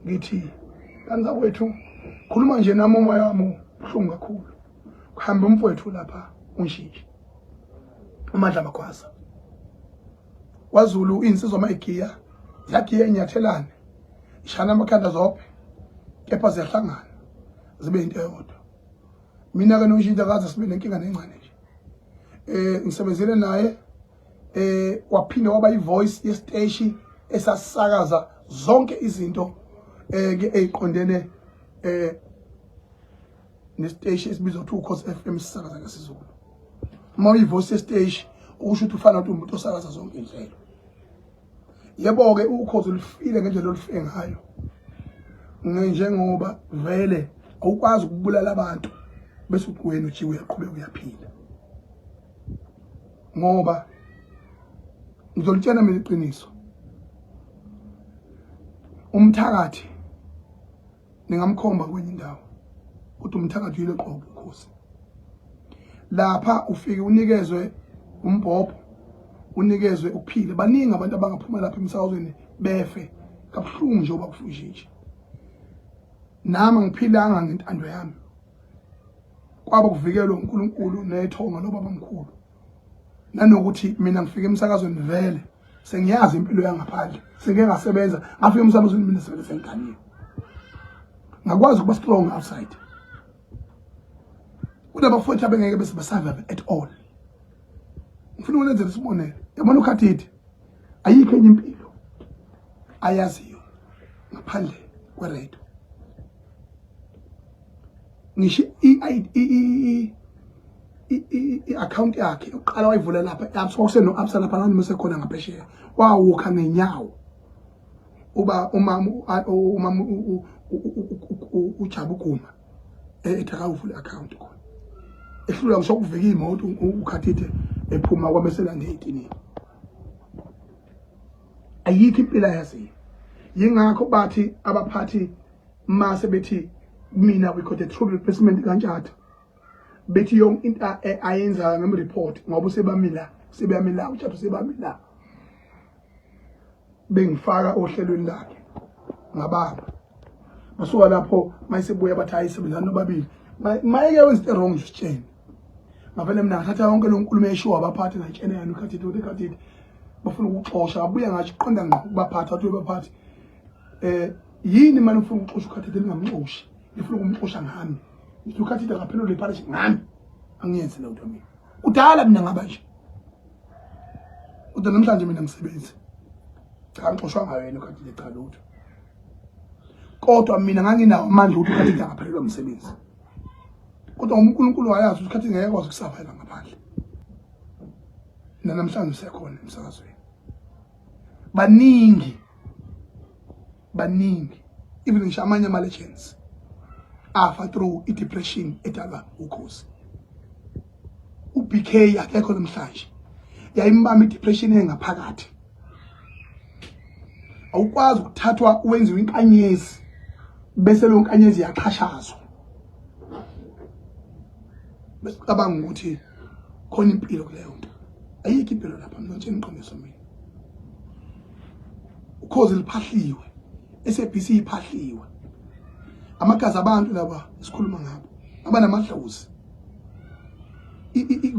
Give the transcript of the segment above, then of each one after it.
ngithi kanza kwethu khuluma nje nami umoya wami ubuhlungu kakhulu kuhamba umfowethu lapha unshintshe uMandla Magwaza kwaZulu insizwa mayigiya yagiya enyathelane ishana amakhanda zophe kepha ziyahlangana zibe into eyodwa mina ke noShintsha kaze sibe nenkinga nencane nje ngisebenzile naye waphinda waba ivoice yesiteshi esasakaza zonke izinto eziqondene nesiteshi esibizwa ukuthi uKhosi FM sisakaza ngesizulu uma uyivoice yesiteshi ukusho ukuthi ufana umuntu osakaza zonke inhlelo yebo ke uKhosi ulifile ngendlela olufike ngayo njengoba vele awukwazi ukubulala abantu bese uthi wena ujiwe uyaqhubeka uyaphila ngoba ngizolitshela mina iqiniso umthakathi ningamkhomba kwenye indawo ukuthi umthakathi yile qobo uKhosi lapha ufike unikezwe umbhobho unikezwe ukuphila baningi abantu abangaphuma lapha emsakazweni befe kabuhlungu nje obakufushije nami ngiphilanga ngentando yami kwaba kuvikelwa uNkulunkulu nethonga lobaba mkhulu nanokuthi mina ngifike emsakazweni vele sengiyazi impilo yangaphandle sengeke ngasebenza ngafika emsakazweni mina sevele sengikhaniwe ngakwazi ukuba strong outside kunabafowethu abengeke bese basurvive at all ngifuna ukwenza isibonelo yabona uKhathithi ayikho enye impilo ayaziyo ngaphandle kweredo ngisho i-account yakhe uqala wayivula lapha absoseno absa lapha nami mase khona ngaphesheya wawukha ngenyawo uba umama uJabuguma ethaka uvula account khona ehlula ngisho ukuvika imoto uKhathithi ephuma kwameselande etinini ayikho impilo yazi yingakho bathi abaphathi mase bethi mina we got a true replacement kanjalo bethi yonke into ayenza ngem report ngoba usebamila uJabu sebamila bengifaka ohlelweni lakhe ngababa masuka lapho mayisebuya bathi ayisebenza nobabili mayeke wenza into wrong usitshene ngavele mina ngathatha yonke lo nkulumo eshiwa abaphathi ngitshene yana uKhathithi uKhathithi bafuna ukuxoxa abuya ngathi qonda ngqo kubaphathi wathi baphathi yini manje ufuna ukuxoxa uKhathithi lingamxoshi ngifuna ukumxoxa ngami ngithi uKhathithi akaphelele iparish ngami angiyenze lento mina kudala mina ngaba nje kodwa namhlanje mina ngisebenza cha ngixoshwa ngayo yena uKhathithi cha lutho kodwa mina nganginawo amandla ukuthi uKhathithi akaphelele umsebenzi kodwa uNkulunkulu wayazi ukuthi uKhathithi ngeke akwazi ukusurvive ngaphandle namhlanje usekhona emsakazweni baningi even ngisho amanye ama legends afa through depression edalwa uKhosi uBK akekho namhlanje yayimbamba depression engaphakathi awukwazi ukuthathwa uwenziwe inkanyezi bese lo nkanyezi yaqhashazwa bese cabanga ukuthi khona impilo kuleyo nto ayikho impilo lapha mina nje ngiqiniso mina uKhosi liphahliwe SABC iphahliwe amagazi abantu laba sikhuluma ngabo abanamadlozi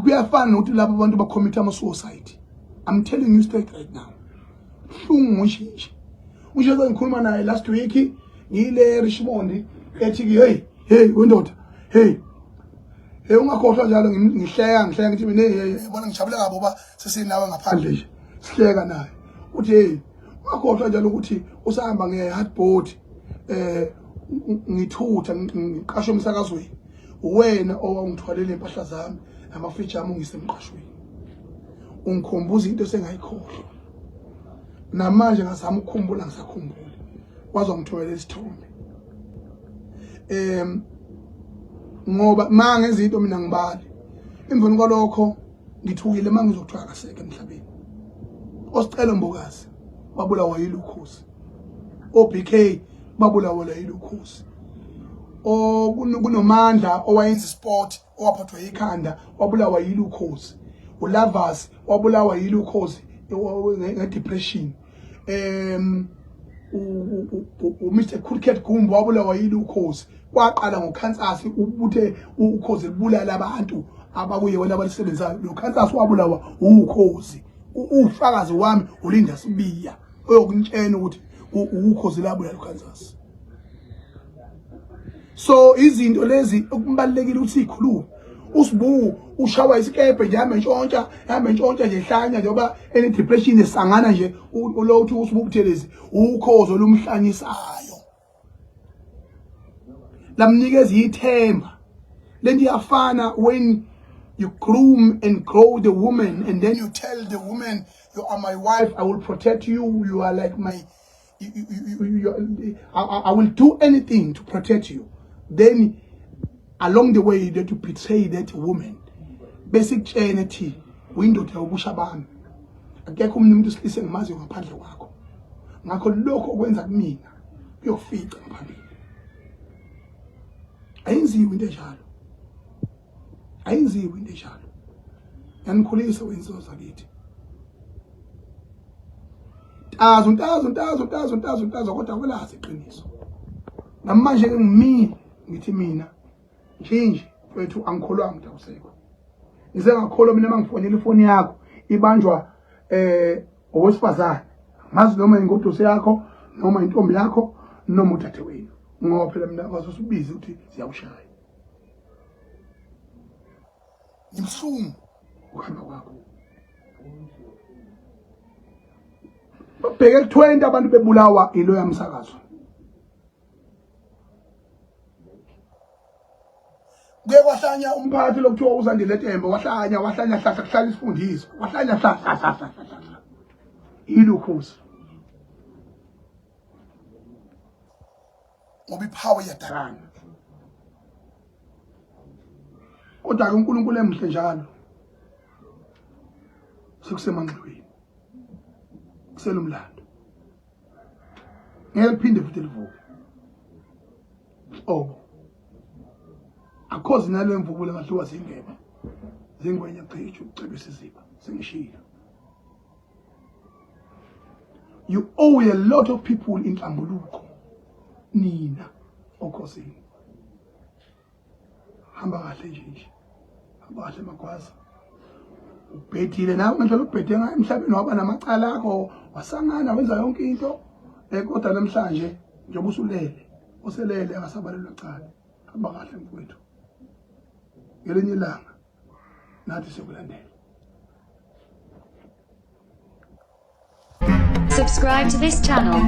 kuyafana nokuthi laba abantu bacommit ama suicide. I'm telling you straight right now hlungu uShintshe ngikhuluma naye last week ngile Richmond ethi hey wendoda hey ungakhohlwa njalo ngihleka ngithi mina yabona ngijabule kabi ngoba sesinawe ngaphandle nje sihleka naye uthi hey ungakhohlwa njalo ukuthi usahamba ngehardboard ngithutha ngiqashe umsakazweni wena owangithwalele impahla zami amafeature ami ngisemqashweni ungikhumbuza into sengayikhohlwa namanje ngazama ukukhumbula ngisakhumbula wazi ngithwele isithombe ngoba mangenza into mina ngibali emveni kwalokho ngithukile mangizokuthiwa akaseke emhlabeni osicelo Mbokazi wabulawa yiLukhosi oBK babulawa yiLukhosi kunomandla owayenza sport owaphathwa yikhanda wabulawa yiLukhosi uLavas wabulawa yiLukhosi ngedepression Mr Cricket Gumbo wabulawa yini ukhozi kwaqala ngokhansasi ubuthe ukhozi libulala abantu abakuye wena abalisebenzayo lo khansasi wabulawa ukhozi ufakazi wami ulinda sibiya oyokuntshena ukuthi ukhozi labulala lo khansasi. So izinto lezi okubalekile ukuthi ikhulume usibu ushawa isikebe nje hamba ntshontsha nje hlanya njengoba ene depression esangana nje lo uthi usibu kuthelezi ukhozo lumhlanyisayo lamnikeza ithemba lento iyafana when you groom and grow the woman and then you tell the woman you are my wife, I will protect you, you are like my I will do anything to protect you. Then along the way that you betray that woman basic charity windoda ubusha bami akekho umuntu usilise ngimazi ngaphandle kwakho ngakho lokho okwenza kumina kuyofica ngaphambili ayenziwe into enjalo yanikhulisa wenziwa zakithi ntazo kodwa kwelazi iqiniso namanje ke ngimini ngithi mina change wethu angikholwa umuntu awusekho ngize ngakholwa mina mangifonela ifoni yakho ibanjwa owesifazane mazi noma ingoduso yakho noma intombi yakho noma uthathe wenu ngoba phela mina bazosubiza ukuthi siyawushaya ngimhlungu ukuhamba kwakho babheke 20 abantu bebulawa ilo yamsakazo kwahlanya umphathi lokuthiwa uzandile Tembe wahlanya hlahla kuhlala isifundiso wahlanya hlahla ilukhusi ngoba iphawe yadakana kodwa uNkulunkulu emhle njalo sikusemangcwini kuselumlando ngeke liphinde futhi livuke akhozi nale mvubula ngahluka zingeba zingwenya pheju ucebisa iziba sengishila. You owe a lot of people in Hlambuluko nina okhosini hamba kahle nje hamba kahle magwaza ubhedile nawe ngendlela ubhede ngayo emhlabeni waba namacala akho wasangana wenza yonke into kodwa namhlanje njengoba uselele akasabalelwa cala hamba kahle mfowethu ngelinye ilanga nathi sekulandela. Subscribe to this channel.